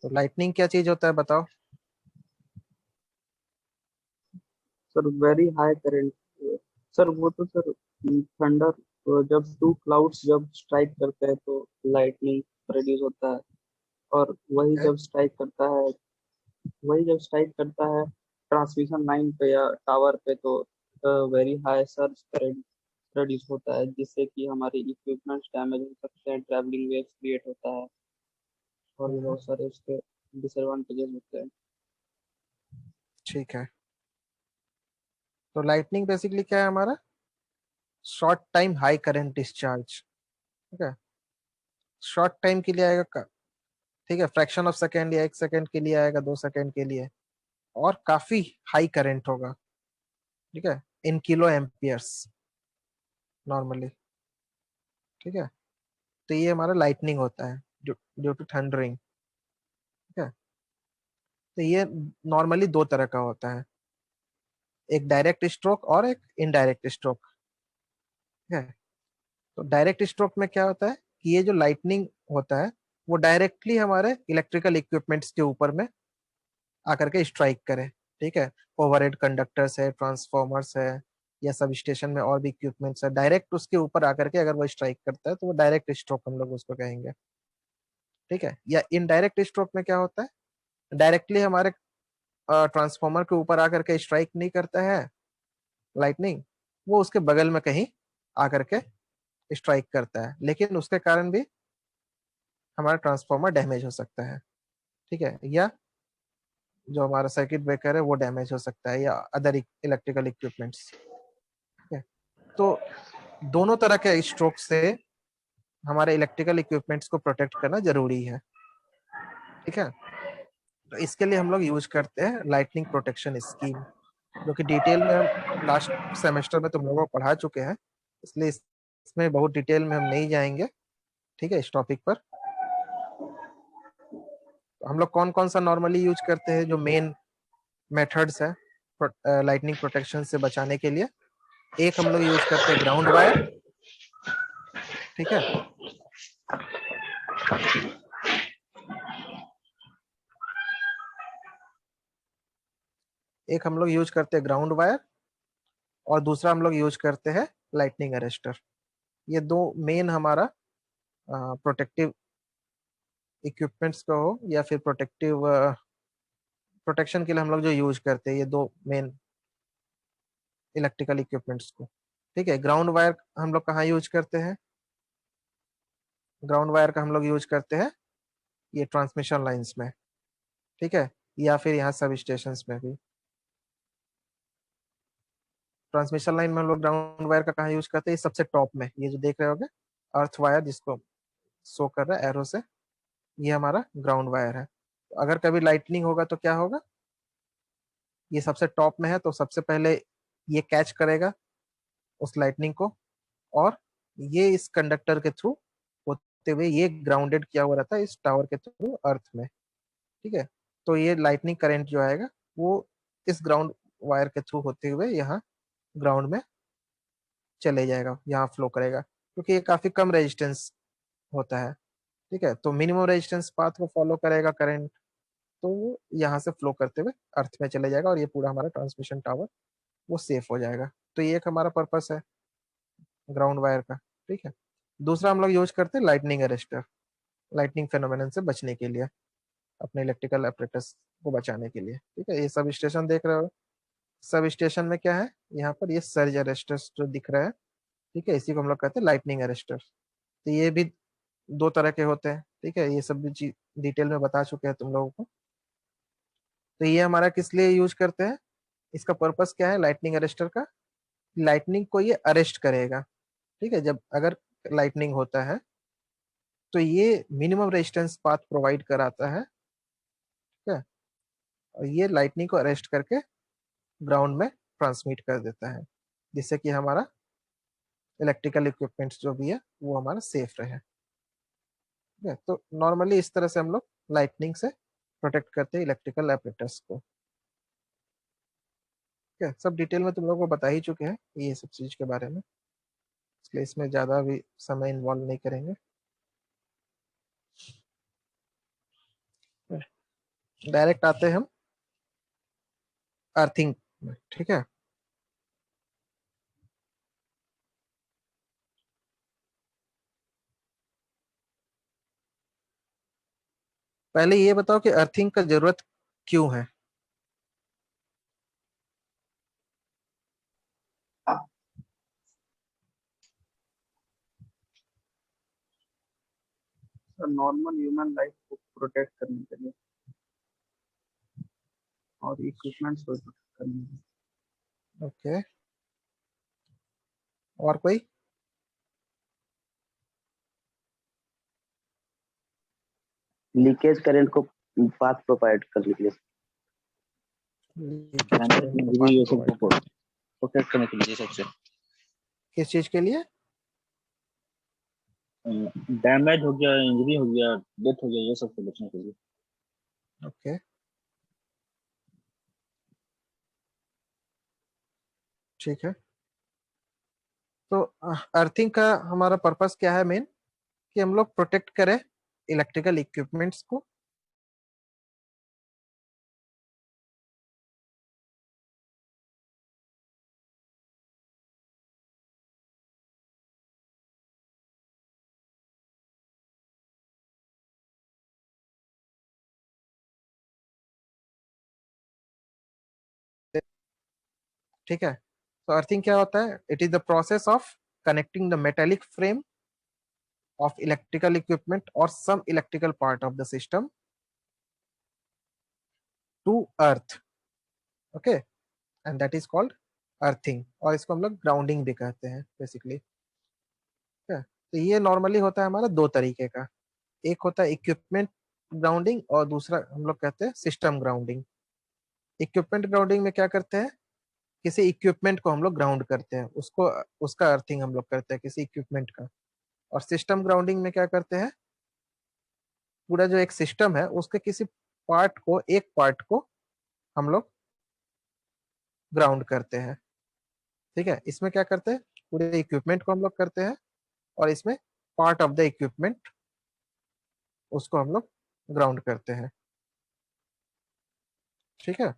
तो लाइटनिंग क्या चीज होता है बताओ। Sir very high current. Sir वो तो सर थंडर, जब टू क्लाउड्स जब स्ट्राइक करते हैं तो लाइटनिंग प्रोड्यूस होता है। और है? वही जब स्ट्राइक करता है ट्रांसमिशन लाइन पे या टावर पे, तो very high surge current produce होता है, जिससे कि हमारे इक्विपमेंट्स डैमेज हो सकते हैं, ट्रैवलिंग वेव्स क्रिएट होता है, और भी हम्म, बहुत सारे उसके डिसएडवांटेजेस होते हैं। ठीक है। तो लाइटनिंग बेसिकली क्या है हमारा, short time high current discharge. ठीक है, शॉर्ट टाइम के लिए आएगा ठीक है, फ्रैक्शन ऑफ सेकेंड या 1 सेकेंड के लिए आएगा, 2 सेकेंड के लिए, और काफी हाई करंट होगा। ठीक है, इन किलो एम्पियर्स नॉर्मली। ठीक है, तो ये हमारा लाइटनिंग होता है ड्यू टू थंडरिंग। ठीक है, तो ये नॉर्मली दो तरह का होता है, एक डायरेक्ट स्ट्रोक और एक इनडायरेक्ट स्ट्रोक। ठीक है, तो डायरेक्ट स्ट्रोक में क्या होता है कि ये जो लाइटनिंग होता है वो डायरेक्टली हमारे इलेक्ट्रिकल इक्विपमेंट्स के ऊपर में आकर के स्ट्राइक करे। ठीक है, ओवरहेड कंडक्टर्स है, ट्रांसफॉर्मर्स है, या सब स्टेशन में और भी इक्विपमेंट्स है, डायरेक्ट उसके ऊपर आकर के अगर वो स्ट्राइक करता है तो वो डायरेक्ट स्ट्रोक हम लोग उसको कहेंगे। ठीक है, या इनडायरेक्ट स्ट्रोक में क्या होता है, डायरेक्टली हमारे ट्रांसफॉर्मर के ऊपर आकर के स्ट्राइक नहीं करता है लाइटनिंग, वो उसके बगल में कहीं आकर के स्ट्राइक करता है, लेकिन उसके कारण भी हमारा ट्रांसफॉर्मर डैमेज हो सकता है। ठीक है, या जो हमारा सर्किट ब्रेकर है वो डैमेज हो सकता है, या अदर इलेक्ट्रिकल इक्विपमेंट्स। ठीक है, तो दोनों तरह के स्ट्रोक से हमारे इलेक्ट्रिकल इक्विपमेंट्स को प्रोटेक्ट करना जरूरी है। ठीक है, तो इसके लिए हम लोग यूज करते हैं लाइटनिंग प्रोटेक्शन स्कीम, जो कि डिटेल में हम लास्ट सेमेस्टर में तुम लोगों को पढ़ा चुके हैं, इसलिए इसमें बहुत डिटेल में हम नहीं जाएंगे। ठीक है, इस टॉपिक पर तो हम लोग कौन कौन सा नॉर्मली यूज करते हैं, जो मेन मेथड्स है लाइटनिंग प्रोटेक्शन से बचाने के लिए। एक हम लोग यूज करते हैं ग्राउंड वायर। ठीक है, एक हम लोग यूज करते हैं ग्राउंड वायर, और दूसरा हम लोग यूज करते हैं लाइटनिंग अरेस्टर। ये दो मेन हमारा प्रोटेक्टिव इक्विपमेंट्स का हो या फिर प्रोटेक्टिव प्रोटेक्शन के लिए हम लोग जो यूज करते हैं, ये दो मेन इलेक्ट्रिकल इक्विपमेंट्स को। ठीक है, ग्राउंड वायर हम लोग कहाँ यूज करते हैं, ग्राउंड वायर का हम लोग यूज करते हैं ये ट्रांसमिशन लाइंस में। ठीक है, या फिर यहाँ सब स्टेशन में भी। ट्रांसमिशन लाइन में हम लोग ग्राउंड वायर का कहाँ यूज करते हैं, ये सबसे टॉप में, ये जो देख रहे होगे अर्थ वायर जिसको शो कर रहा है एरो से, ये हमारा ग्राउंड वायर है। तो अगर कभी लाइटनिंग होगा तो क्या होगा, ये सबसे टॉप में है तो सबसे पहले ये कैच करेगा उस लाइटनिंग को, और ये इस कंडक्टर के थ्रू होते हुए ये ग्राउंडेड किया हुआ रहता है इस टावर के थ्रू अर्थ में। ठीक है, तो ये लाइटनिंग करंट जो आएगा वो इस ग्राउंड वायर के थ्रू होते हुए यहाँ ग्राउंड में चले जाएगा, यहाँ फ्लो करेगा, क्योंकि ये काफी कम रेजिस्टेंस होता है। ठीक है, तो मिनिमम रेजिस्टेंस पाथ को फॉलो करेगा करंट, तो वो यहाँ से फ्लो करते हुए अर्थ में चले जाएगा, और ये पूरा हमारा ट्रांसमिशन टावर वो सेफ हो जाएगा। तो ये एक हमारा पर्पस है ग्राउंड वायर का। ठीक है, दूसरा हम लोग यूज करते हैं लाइटनिंग अरेस्टर, लाइटनिंग फेनोमेनन से बचने के लिए, अपने इलेक्ट्रिकल अपरेटस को बचाने के लिए। ठीक है, ये सब स्टेशन देख रहे हो, सब स्टेशन में क्या है, यहाँ पर ये सर्ज अरेस्टर्स जो दिख रहा है। ठीक है, इसी को हम लोग कहते हैं लाइटनिंग अरेस्टर। तो ये भी दो तरह के होते हैं। ठीक है, ये सब भी चीज डिटेल में बता चुके हैं तुम लोगों को। तो ये हमारा किस लिए यूज करते हैं, इसका पर्पस क्या है लाइटनिंग अरेस्टर का, लाइटनिंग को ये अरेस्ट करेगा। ठीक है, जब अगर लाइटनिंग होता है तो ये मिनिमम रेजिस्टेंस पाथ प्रोवाइड कराता है। ठीक है, और ये लाइटनिंग को अरेस्ट करके ग्राउंड में ट्रांसमिट कर देता है, जिससे कि हमारा इलेक्ट्रिकल इक्विपमेंट्स जो भी है वो हमारा सेफ रहे। ठीक है, तो नॉर्मली इस तरह से हम लोग लाइटनिंग से प्रोटेक्ट करते हैं इलेक्ट्रिकल एपरेटर्स को। ठीक है, सब डिटेल में तुम लोगों को बता ही चुके हैं ये सब चीज के बारे में, इसलिए इसमें ज्यादा भी समय इन्वॉल्व नहीं करेंगे। डायरेक्ट आते हैं हम अर्थिंग में, ठीक है। पहले ये बताओ कि अर्थिंग का जरूरत क्यों है। नॉर्मल ह्यूमन लाइफ को प्रोटेक्ट करने के लिए और इक्विपमेंट्स को प्रोटेक्ट करने के लिए। ओके, और कोई। लीकेज करंट को पाथ प्रोवाइड करने के लिए। लीकेज करंट को पाथ ये सब प्रोवाइड को कर, प्रोटेक्ट करने के लिए सबसे किस चीज के लिए। डैमेज हो गया, इंजरी हो गया, डेथ हो गया, ये सब से बचने के लिए। ओके, ठीक है। तो अर्थिंग का हमारा पर्पस क्या है मेन, कि हम लोग प्रोटेक्ट करें इलेक्ट्रिकल इक्विपमेंट्स को। ठीक है, तो अर्थिंग क्या होता है, it is the process of connecting the metallic frame of electrical equipment or some electrical part of the system to earth, okay, and that is called earthing, और इसको हम लोग ग्राउंडिंग भी कहते हैं बेसिकली। ठीक है, तो ये नॉर्मली होता है हमारा दो तरीके का, एक होता है इक्विपमेंट ग्राउंडिंग और दूसरा हम लोग कहते हैं सिस्टम ग्राउंडिंग। इक्विपमेंट ग्राउंडिंग में क्या करते हैं, किसी इक्विपमेंट को हम लोग ग्राउंड करते हैं, उसको उसका अर्थिंग हम लोग करते हैं किसी इक्विपमेंट का। और सिस्टम ग्राउंडिंग में क्या करते हैं, पूरा जो एक सिस्टम है उसके किसी पार्ट को, एक पार्ट को हम लोग ग्राउंड करते हैं। ठीक है, इसमें क्या करते हैं, पूरे इक्विपमेंट को हम लोग करते हैं, और इसमें पार्ट ऑफ द इक्विपमेंट उसको हम लोग ग्राउंड करते हैं। ठीक है,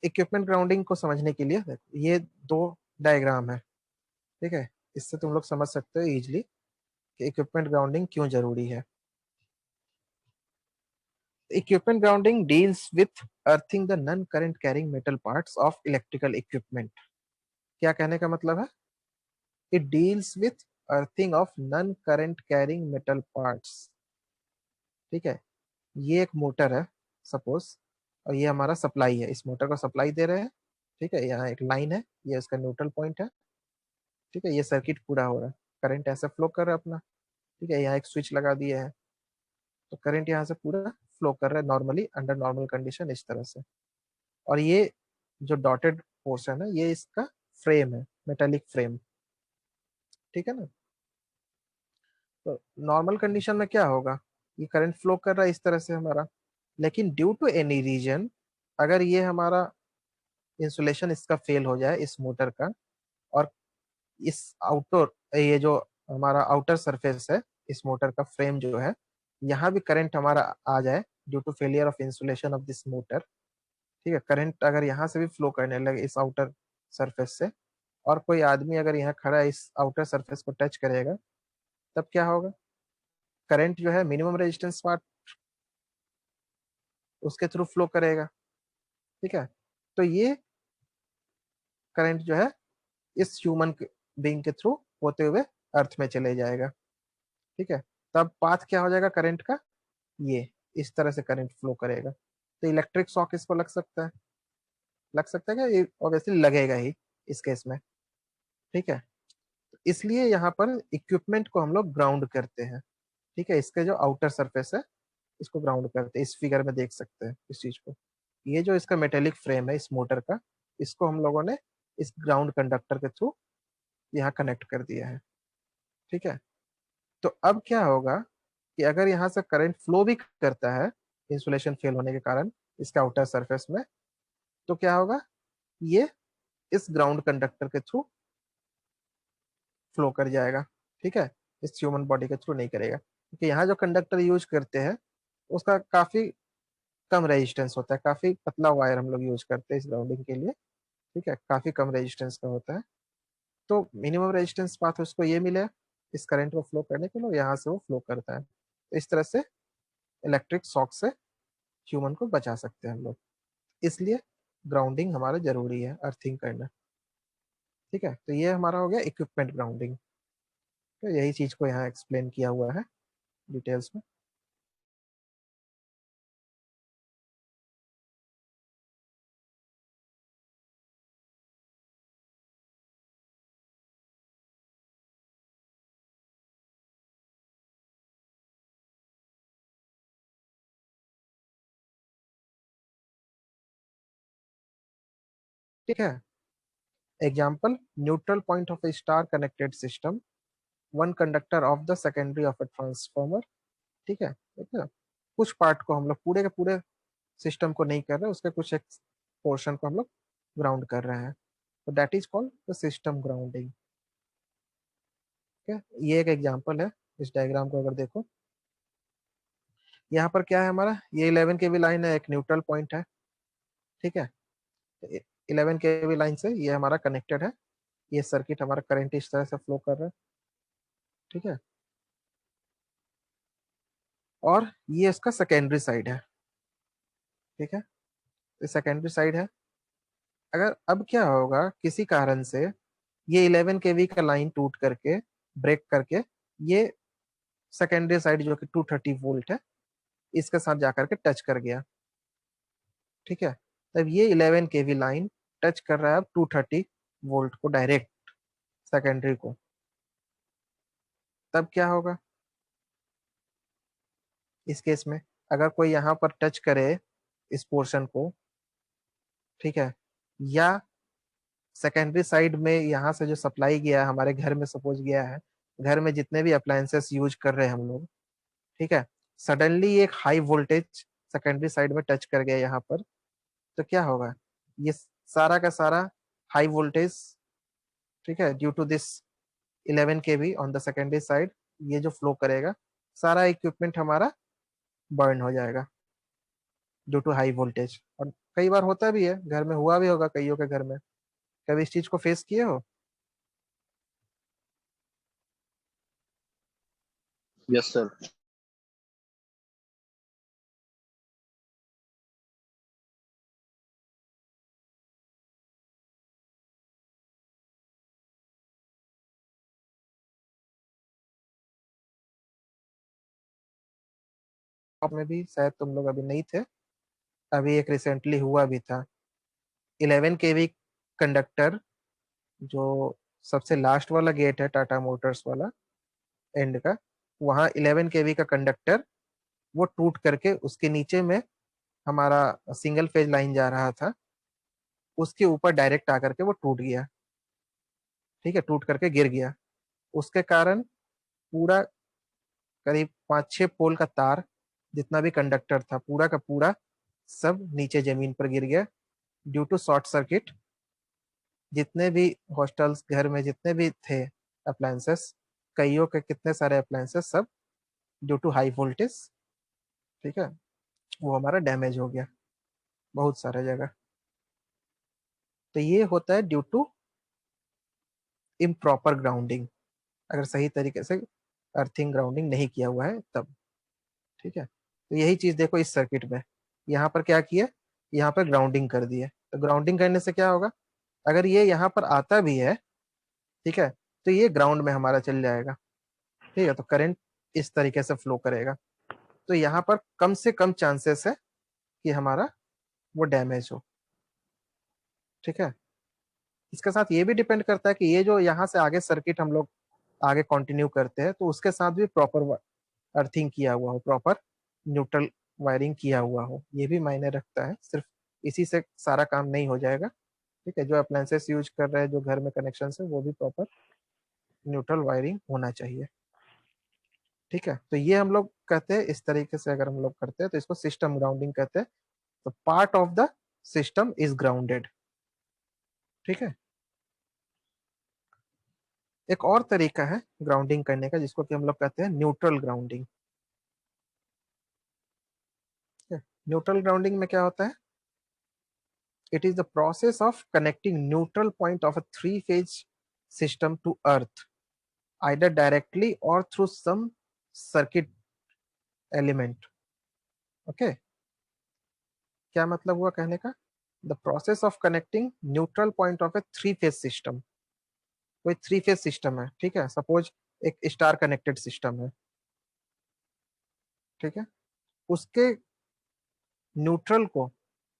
इक्विपमेंट ग्राउंडिंग को समझने के लिए देखो, ये दो डायग्राम है। ठीक है, इससे तुम लोग समझ सकते हो इजिली कि इक्विपमेंट ग्राउंडिंग क्यों जरूरी है। Equipment grounding deals with earthing the non current carrying metal parts of electrical equipment. क्या कहने का मतलब है, it deals with earthing of non current carrying metal parts. ठीक है, ये एक मोटर है सपोज, और ये हमारा सप्लाई है, इस मोटर को सप्लाई दे रहे हैं। ठीक है, यहाँ एक लाइन है, ये इसका न्यूट्रल पॉइंट है। ठीक है, ये सर्किट पूरा हो रहा है, करंट ऐसे फ्लो कर रहा है अपना। ठीक है, यहाँ एक स्विच लगा दिए है, तो करंट यहाँ से पूरा फ्लो कर रहा है नॉर्मली, अंडर नॉर्मल कंडीशन इस तरह से। और ये जो डॉटेड पोर्शन है ये इसका फ्रेम है, मेटेलिक फ्रेम। ठीक है ना, तो नॉर्मल कंडीशन में क्या होगा, ये करंट फ्लो कर रहा है इस तरह से हमारा, लेकिन ड्यू टू एनी रीजन अगर ये हमारा इंसुलेशन इसका फेल हो जाए इस मोटर का, और इस आउटर, ये जो हमारा आउटर सरफेस है इस मोटर का फ्रेम जो है, यहाँ भी करंट हमारा आ जाए due to failure of insulation of this motor. ठीक है, करंट अगर यहाँ से भी फ्लो करने लगे इस आउटर सरफेस से, और कोई आदमी अगर यहाँ खड़ा इस आउटर सरफेस को टच करेगा, तब क्या होगा, करंट जो है मिनिमम रेजिस्टेंस पार्ट उसके थ्रू फ्लो करेगा। ठीक है, तो ये करंट जो है इस ह्यूमन बीइंग के थ्रू होते हुए अर्थ में चले जाएगा। ठीक है, तब पाथ क्या हो जाएगा करंट का, ये इस तरह से करंट फ्लो करेगा, तो इलेक्ट्रिक शॉक इसको लग सकता है, लग सकता है क्या, ये ऑब्वियसली लगेगा ही इस केस में। ठीक है, इसलिए यहाँ पर इक्विपमेंट को हम लोग ग्राउंड करते हैं। ठीक है, इसके जो आउटर सरफेस है इसको ग्राउंड करते हैं, इस फिगर में देख सकते हैं इस चीज को। ये जो इसका मेटेलिक फ्रेम है इस मोटर का, इसको हम लोगों ने इस ग्राउंड कंडक्टर के थ्रू यहाँ कनेक्ट कर दिया है। ठीक है, तो अब क्या होगा कि अगर यहाँ से करंट फ्लो भी करता है इंसुलेशन फेल होने के कारण इसके आउटर सरफेस में, तो क्या होगा, ये इस ग्राउंड कंडक्टर के थ्रू फ्लो कर जाएगा। ठीक है, इस ह्यूमन बॉडी के थ्रू नहीं करेगा, क्योंकि यहाँ जो कंडक्टर यूज करते हैं उसका काफी कम रेजिस्टेंस होता है, काफी पतला वायर हम लोग यूज करते हैं इस ग्राउंडिंग के लिए। ठीक है, काफी कम रेजिस्टेंस का होता है। तो मिनिमम रेजिस्टेंस पाथ उसको ये मिले इस करंट को फ्लो करने के लिए, यहाँ से वो फ्लो करता है। तो इस तरह से इलेक्ट्रिक शॉक से ह्यूमन को बचा सकते हैं हम लोग। इसलिए ग्राउंडिंग हमारा जरूरी है, अर्थिंग करना। ठीक है, तो ये हमारा हो गया इक्विपमेंट ग्राउंडिंग। तो यही चीज को यहाँ एक्सप्लेन किया हुआ है डिटेल्स में। ठीक है, example, neutral point of A star connected system, one conductor of the secondary of A transformer. ठीक है, ठीक है, कुछ पार्ट को हम लोग पूरे के पूरे सिस्टम को नहीं कर रहे, उसके कुछ एक पोर्शन को हम लोग ग्राउंड कर रहे हैं, तो that is called the system grounding. ठीक है, ये एक एग्जांपल है। इस डायग्राम को अगर देखो, यहाँ पर क्या है हमारा, ये 11 केवी लाइन है, एक न्यूट्रल पॉइंट है। ठीक है, 11 केवी लाइन से ये हमारा कनेक्टेड है, ये सर्किट हमारा करंट इस तरह से फ्लो कर रहा है। ठीक है, और ये इसका सेकेंडरी साइड है। ठीक है, ये सेकेंडरी साइड है। अगर अब क्या होगा, किसी कारण से ये 11 केवी का लाइन टूट करके, ब्रेक करके, ये सेकेंडरी साइड जो कि 230 वोल्ट है, इसके साथ जाकर के टच कर गया। ठीक है, तब ये 11 केवी लाइन टच कर रहा है अब 230 वोल्ट को डायरेक्ट, सेकेंडरी को। तब क्या होगा इस केस में, अगर कोई यहाँ पर टच करे इस पोर्शन को, ठीक है, या सेकेंडरी साइड में यहाँ से जो सप्लाई गया है हमारे घर में, सपोज गया है, घर में जितने भी अप्लायंसेस यूज कर रहे हैं हम लोग, ठीक है, सडनली एक हाई वोल्टेज सेकेंडरी साइड में टच कर गया यहाँ पर, तो क्या होगा, ये सारा का सारा हाई वोल्टेज, ठीक है, due to this 11 KV on the secondary side, ये जो फ्लो करेगा, सारा इक्विपमेंट हमारा बर्न हो जाएगा ड्यू टू हाई वोल्टेज। और कई बार होता भी है, घर में हुआ भी होगा कईयों के घर में, कभी इस चीज को फेस किए हो? Yes sir. आप में भी शायद तुम लोग अभी नहीं थे, अभी एक रिसेंटली हुआ भी था। 11 केवी कंडक्टर, जो सबसे लास्ट वाला गेट है टाटा मोटर्स वाला एंड का, वहाँ 11 केवी का कंडक्टर वो टूट करके, उसके नीचे में हमारा सिंगल फेज लाइन जा रहा था, उसके ऊपर डायरेक्ट आकर के वो टूट गया। ठीक है, टूट करके गिर गया। उसके कारण पूरा करीब 5-6 पोल का तार, जितना भी कंडक्टर था पूरा का पूरा, सब नीचे जमीन पर गिर गया ड्यू टू शॉर्ट सर्किट। जितने भी हॉस्टल्स घर में जितने भी थे अप्लायंसेस, कईयों के कितने सारे अप्लायंसेस, सब ड्यू टू हाई वोल्टेज, ठीक है, वो हमारा डैमेज हो गया बहुत सारे जगह। तो ये होता है ड्यू टू इम्प्रॉपर ग्राउंडिंग, अगर सही तरीके से अर्थिंग ग्राउंडिंग नहीं किया हुआ है तब। ठीक है, तो यही चीज देखो इस सर्किट में, यहाँ पर क्या किया, यहाँ पर ग्राउंडिंग कर दिए। तो ग्राउंडिंग करने से क्या होगा, अगर ये यहाँ पर आता भी है, ठीक है, तो ये ग्राउंड में हमारा चल जाएगा। ठीक है, तो करंट इस तरीके से फ्लो करेगा, तो यहाँ पर कम से कम चांसेस है कि हमारा वो डैमेज हो। ठीक है, इसके साथ ये भी डिपेंड करता है कि ये जो यहाँ से आगे सर्किट हम लोग आगे कंटिन्यू करते हैं, तो उसके साथ भी प्रॉपर अर्थिंग किया हुआ हो, प्रॉपर न्यूट्रल वायरिंग किया हुआ हो, ये भी मायने रखता है। सिर्फ इसी से सारा काम नहीं हो जाएगा। ठीक है, जो अप्लायंसेस यूज कर रहे हैं, जो घर में कनेक्शन है, वो भी प्रॉपर न्यूट्रल वायरिंग होना चाहिए। ठीक है, तो ये हम लोग कहते हैं, इस तरीके से अगर हम लोग करते हैं तो इसको सिस्टम ग्राउंडिंग कहते हैं। तो part of the system is grounded. ठीक है, एक और तरीका है ग्राउंडिंग करने का, जिसको कि हम लोग कहते हैं न्यूट्रल ग्राउंडिंग। न्यूट्रल ग्राउंडिंग में क्या होता है? It is the process of connecting neutral point of a three-phase system to earth, either directly or through some circuit element. Okay, क्या मतलब हुआ कहने का? The process of connecting neutral point of a three-phase system. कोई three phase system है, ठीक है, suppose एक स्टार कनेक्टेड सिस्टम है, ठीक है, उसके न्यूट्रल को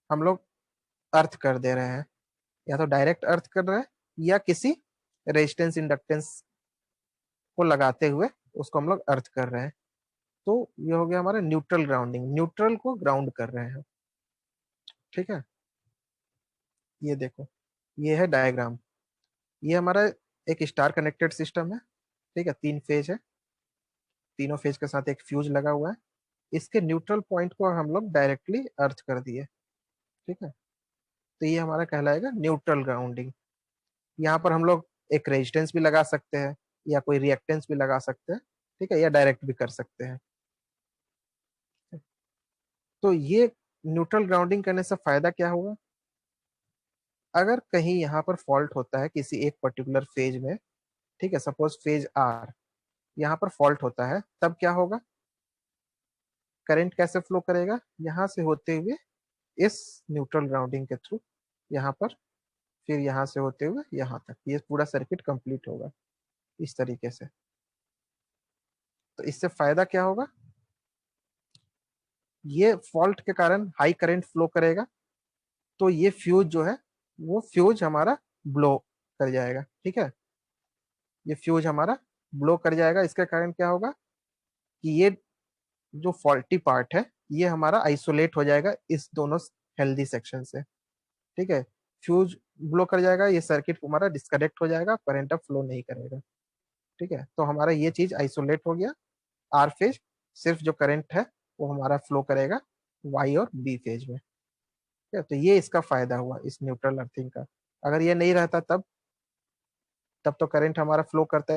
हम लोग अर्थ कर दे रहे हैं, या तो डायरेक्ट अर्थ कर रहे हैं या किसी रेजिस्टेंस इंडक्टेंस को लगाते हुए उसको हम लोग अर्थ कर रहे हैं। तो ये हो गया हमारा न्यूट्रल ग्राउंडिंग, न्यूट्रल को ग्राउंड कर रहे हैं, ठीक है। ये देखो, ये है डायग्राम, ये हमारा एक स्टार कनेक्टेड सिस्टम है, ठीक है, 3 फेज है, तीनों फेज के साथ एक फ्यूज लगा हुआ है, इसके न्यूट्रल पॉइंट को हम लोग डायरेक्टली अर्थ कर दिए, ठीक है। तो ये हमारा कहलाएगा न्यूट्रल ग्राउंडिंग। यहाँ पर हम लोग एक रेजिस्टेंस भी लगा सकते हैं या कोई रिएक्टेंस भी लगा सकते हैं, ठीक है, या डायरेक्ट भी कर सकते हैं। तो ये न्यूट्रल ग्राउंडिंग करने से फायदा क्या होगा? अगर कहीं यहाँ पर फॉल्ट होता है किसी एक पर्टिकुलर फेज में, ठीक है, सपोज फेज आर, यहाँ पर फॉल्ट होता है, तब क्या होगा? करंट कैसे फ्लो करेगा? यहाँ से होते हुए इस न्यूट्रल ग्राउंडिंग के थ्रू यहाँ पर, फिर यहाँ से होते हुए यहाँ तक, ये पूरा सर्किट कंप्लीट होगा इस तरीके से। तो इससे फायदा क्या होगा? ये फॉल्ट के कारण हाई करंट फ्लो करेगा, तो ये फ्यूज जो है वो फ्यूज हमारा ब्लो कर जाएगा, ठीक है, ये फ्यूज हमारा ब्लो कर जाएगा। इसके कारण क्या होगा कि ये जो फॉल्टी पार्ट है ये हमारा आइसोलेट हो जाएगा इस दोनों हेल्दी सेक्शन से, ठीक है, फ्यूज ब्लो कर जाएगा, ये सर्किट हमारा डिस्कनेक्ट हो जाएगा, करंट अब फ्लो नहीं करेगा, ठीक है। तो हमारा ये चीज आइसोलेट हो गया, आर फेज सिर्फ जो करंट है वो हमारा फ्लो करेगा वाई और बी फेज में, ठीक है। तो ये इसका फायदा हुआ इस न्यूट्रल अर्थिंग का। अगर ये नहीं रहता तब तो करंट हमारा फ्लो करता है